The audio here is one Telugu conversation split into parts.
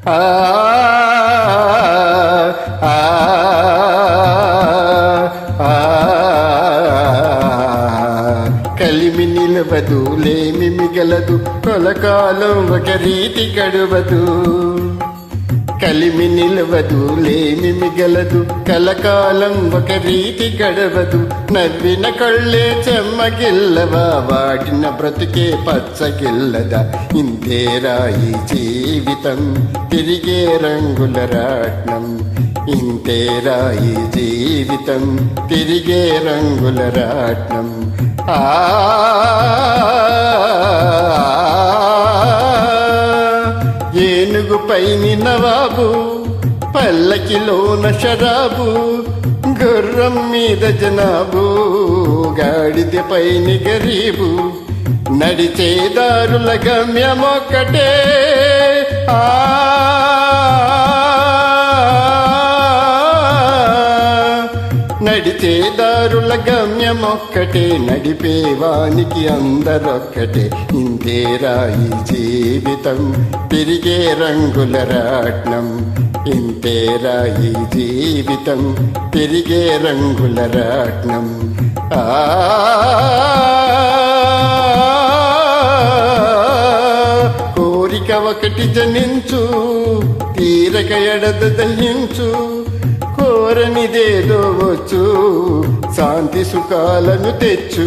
ఆ ఆ కలిమి నిలవదు లేమి మిగలదు కొలకాలం ఒక రీతి గడువదు కలిమి నిలవదు లేమి మిగలదు కలకాలం ఒక రీతి గడవదు నవ్విన కళ్ళే చెమ్మగిల్లవా వాడిన బ్రతుకే పచ్చగిల్లదా ఇంతేరా ఈ జీవితం తిరిగే రంగుల రాట్నం ఇంతేరా ఈ జీవితం తిరిగే రంగుల రాట్నం ఏనుగుపై నవాబు పల్లకిలోన షరాబు గుర్రం మీద జనాబు గాడిదపై గరీబు నడిచే దారుల గమ్యమొక్కటే నడిచే దారుల గమ్యమొక్కటే నడిపేవానికి అందరొక్కటే ఇంతేరా ఈ జీవితం తిరిగే రంగుల రాట్నం ఇంతేరా ఈ జీవితం తిరిగే రంగుల రాట్నం కోరిక ఒకటి జనించు తీరక ఎడద దహించు కోరనిదేదో వచ్చు శాంతి సుఖాలను తెచ్చు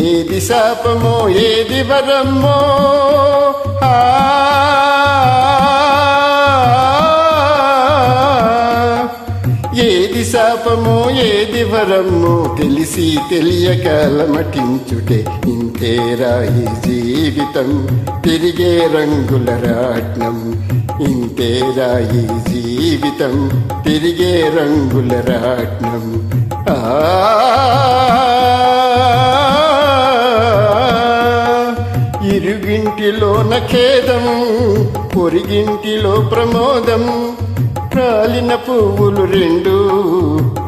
ఏది శాపమో ఏది వరమ్మో ఏది శాపమో ఏది వరమ్మో తెలిసి తెలియక అలమటించుటే ఇంతేరా ఈ జీవితం తిరిగే రంగుల రాట్నం ఇంతేరా ఈ జీవితం తిరిగే రంగుల రాట్నం ఇరుగింటిలోన ఖేదం పొరిగింటిలో ప్రమోదం రాలిన పువ్వులు రెండు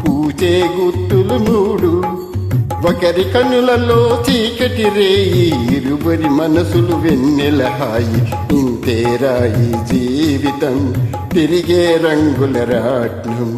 పూచే గుర్తులు మూడు ఒకరి కనులలో చీకటి రేయి ఇరువరి మనసులు వెన్నెల హాయి ఇంతేరా ఈ జీవితం తిరిగే రంగుల రాట్నం